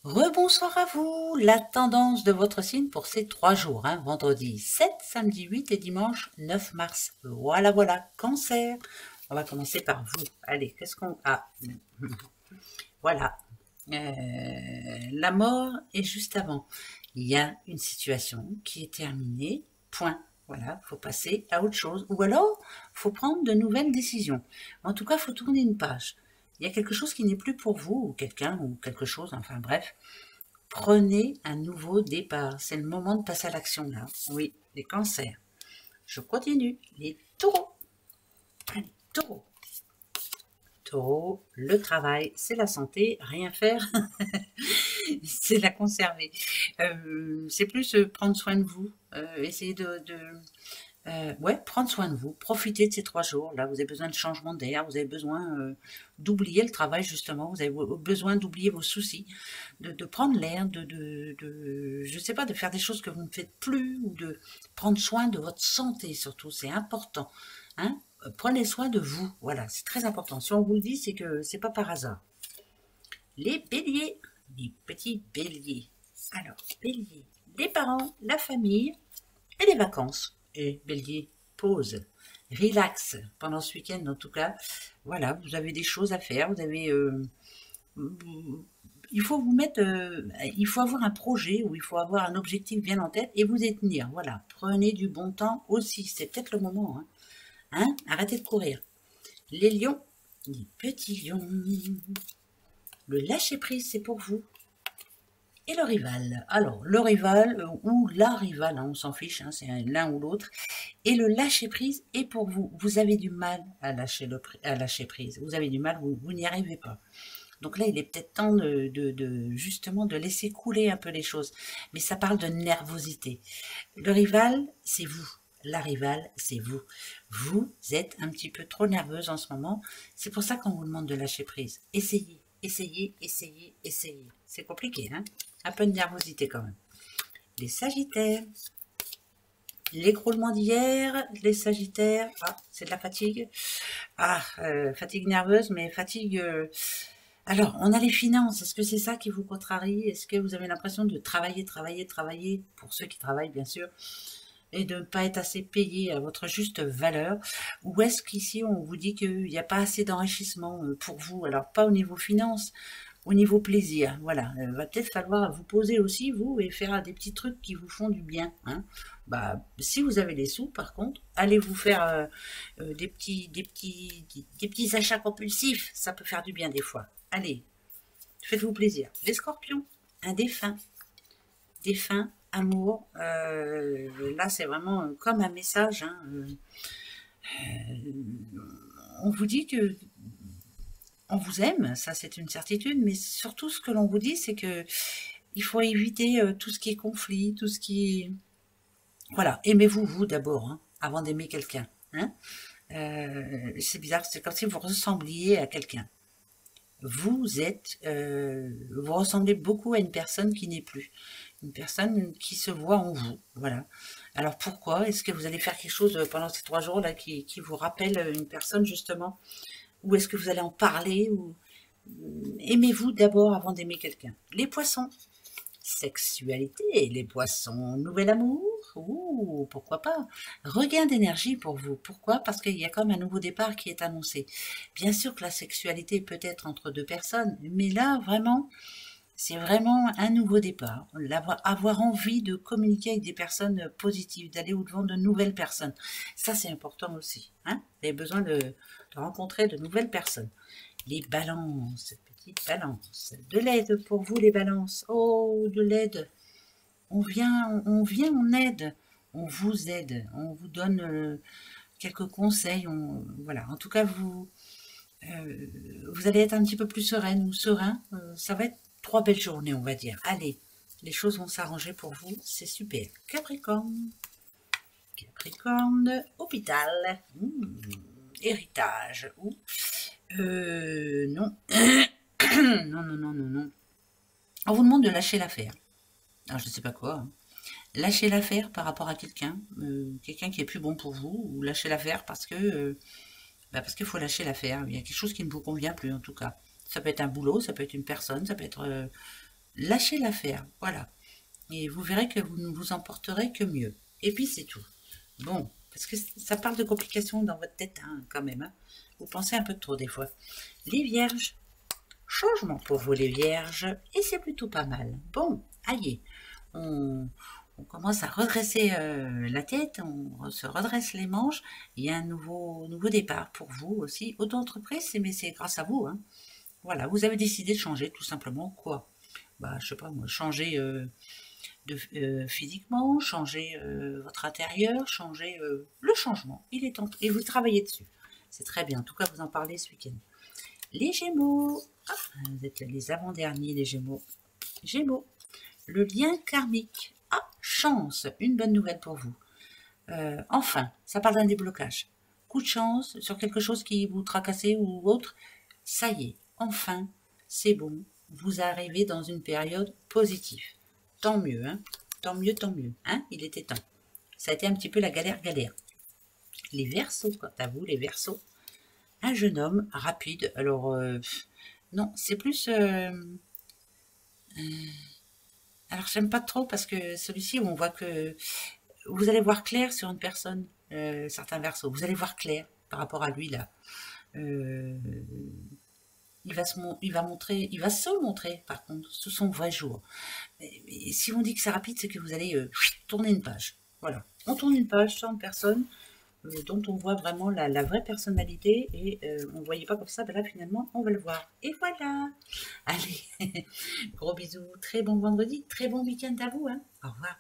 Rebonsoir à vous, la tendance de votre signe pour ces 3 jours, hein, vendredi 7, samedi 8 et dimanche 9 mars. Voilà, voilà, cancer. On va commencer par vous. Allez, qu'est-ce qu'on a? Voilà, la mort est juste avant. Il y a une situation qui est terminée, point. Voilà, faut passer à autre chose. Ou alors, faut prendre de nouvelles décisions. En tout cas, faut tourner une page. Il y a quelque chose qui n'est plus pour vous, ou quelqu'un, ou quelque chose, enfin bref. Prenez un nouveau départ. C'est le moment de passer à l'action là. Oui, les cancers. Je continue. Les taureaux. Allez, taureaux. Taureau, le travail, c'est la santé. Rien faire, c'est la conserver. C'est plus prendre soin de vous. Essayer ouais, prendre soin de vous, profitez de ces 3 jours. Là, vous avez besoin de changement d'air, vous avez besoin d'oublier le travail, justement, vous avez besoin d'oublier vos soucis, de prendre l'air, je sais pas, de faire des choses que vous ne faites plus, ou de prendre soin de votre santé, surtout, c'est important. Hein. Prenez soin de vous, voilà, c'est très important. Si on vous le dit, c'est que c'est pas par hasard. Les béliers, les petits béliers. Alors, béliers, les parents, la famille, et les vacances. Et bélier, pause, relax pendant ce week-end en tout cas. Voilà, vous avez des choses à faire, vous avez... il faut vous mettre... il faut avoir un projet ou il faut avoir un objectif bien en tête et vous y tenir. Voilà, prenez du bon temps aussi, c'est peut-être le moment. Hein, arrêtez de courir. Les lions, les petits lions, le lâcher-prise, c'est pour vous. Et le rival. Alors, le rival ou la rivale, hein, on s'en fiche, hein, c'est l'un ou l'autre. Et le lâcher prise est pour vous. Vous avez du mal à lâcher prise. Vous avez du mal, vous n'y arrivez pas. Donc là, il est peut-être temps justement de laisser couler un peu les choses. Mais ça parle de nervosité. Le rival, c'est vous. La rivale, c'est vous. Vous êtes un petit peu trop nerveuse en ce moment. C'est pour ça qu'on vous demande de lâcher prise. Essayez, essayez, essayez, essayez. C'est compliqué, hein? Un peu de nervosité quand même. Les sagittaires. L'écroulement d'hier, les sagittaires, ah, c'est de la fatigue. Ah, fatigue nerveuse, mais fatigue... Alors, on a les finances. Est-ce que c'est ça qui vous contrarie? Est-ce que vous avez l'impression de travailler, travailler, travailler, pour ceux qui travaillent bien sûr, et de ne pas être assez payé à votre juste valeur? Ou est-ce qu'ici, on vous dit qu'il n'y a pas assez d'enrichissement pour vous? Alors, pas au niveau finance, au niveau plaisir, voilà, va peut-être falloir vous poser aussi, vous, et faire des petits trucs qui vous font du bien. Hein. Bah, si vous avez les sous, par contre, allez vous faire des petits achats compulsifs, ça peut faire du bien des fois. Allez, faites-vous plaisir. Les scorpions, un défunt, amour, là c'est vraiment comme un message. Hein, on vous dit que on vous aime, ça c'est une certitude, mais surtout ce que l'on vous dit, c'est que il faut éviter tout ce qui est conflit, tout ce qui est... Voilà, aimez-vous, vous d'abord, hein, avant d'aimer quelqu'un. Hein. C'est bizarre, c'est comme si vous ressembliez à quelqu'un. Vous ressemblez beaucoup à une personne qui n'est plus. Une personne qui se voit en vous, voilà. Alors pourquoi? Est-ce que vous allez faire quelque chose pendant ces 3 jours-là qui vous rappelle une personne justement? Ou est-ce que vous allez en parler ou... Aimez-vous d'abord avant d'aimer quelqu'un. Les poissons, sexualité, les poissons, nouvel amour, ouh, pourquoi pas. Regain d'énergie pour vous. Pourquoi? Parce qu'il y a comme un nouveau départ qui est annoncé. Bien sûr que la sexualité peut être entre deux personnes, mais là, vraiment, c'est vraiment un nouveau départ. Avoir envie de communiquer avec des personnes positives, d'aller au-devant de nouvelles personnes. Ça, c'est important aussi. Hein. Vous avez besoin de rencontrer de nouvelles personnes. Les balances, petites balances. De l'aide pour vous, les balances. Oh, de l'aide. On vient en aide. On vous aide. On vous donne quelques conseils. Voilà. En tout cas, vous allez être un petit peu plus sereine ou serein. Ça va être 3 belles journées, on va dire. Allez, les choses vont s'arranger pour vous. C'est super. Capricorne. Capricorne, hôpital. Héritage. Ou non. Non, non, non, non, non. On vous demande de lâcher l'affaire. Alors, je ne sais pas quoi. Hein. Lâcher l'affaire par rapport à quelqu'un, quelqu'un qui est plus bon pour vous, ou lâcher l'affaire parce qu'il faut lâcher l'affaire. Il y a quelque chose qui ne vous convient plus, en tout cas. Ça peut être un boulot, ça peut être une personne, ça peut être lâchez l'affaire, voilà. Et vous verrez que vous ne vous en porterez que mieux. Et puis c'est tout. Bon, parce que ça parle de complications dans votre tête, hein, quand même. Hein. Vous pensez un peu trop des fois. Les vierges, changement pour vous les vierges, et c'est plutôt pas mal. Bon, allez, on commence à redresser la tête, on se redresse les manches. Il y a un nouveau départ pour vous aussi. Auto-entreprise, mais c'est grâce à vous. Hein. Voilà, vous avez décidé de changer tout simplement quoi. Bah, je sais pas moi, changer physiquement, changer votre intérieur, changer le changement. Il est temps et vous travaillez dessus. C'est très bien. En tout cas, vous en parlez ce week-end. Les Gémeaux. Ah, vous êtes les avant-derniers, les Gémeaux. Gémeaux. Le lien karmique. Ah, chance. Une bonne nouvelle pour vous. Enfin, ça parle d'un déblocage. Coup de chance sur quelque chose qui vous tracassait ou autre. Ça y est, enfin, c'est bon. Vous arrivez dans une période positive. Tant mieux, hein. Tant mieux, hein. Il était temps. Ça a été un petit peu la galère. Les Verseaux, quant à vous, les Verseaux. Un jeune homme rapide. Alors, non, c'est plus... alors, j'aime pas trop parce que celui-ci, on voit que vous allez voir clair sur une personne, certains Verseaux. Vous allez voir clair par rapport à lui, là. Il va se montrer, par contre, sous son vrai jour. Et si on dit que c'est rapide, c'est que vous allez tourner une page. Voilà. On tourne une page sur une personne dont on voit vraiment la vraie personnalité et on ne voyait pas comme ça, ben là finalement on va le voir. Et voilà. Allez, gros bisous, très bon vendredi, très bon week-end à vous. Hein. Au revoir.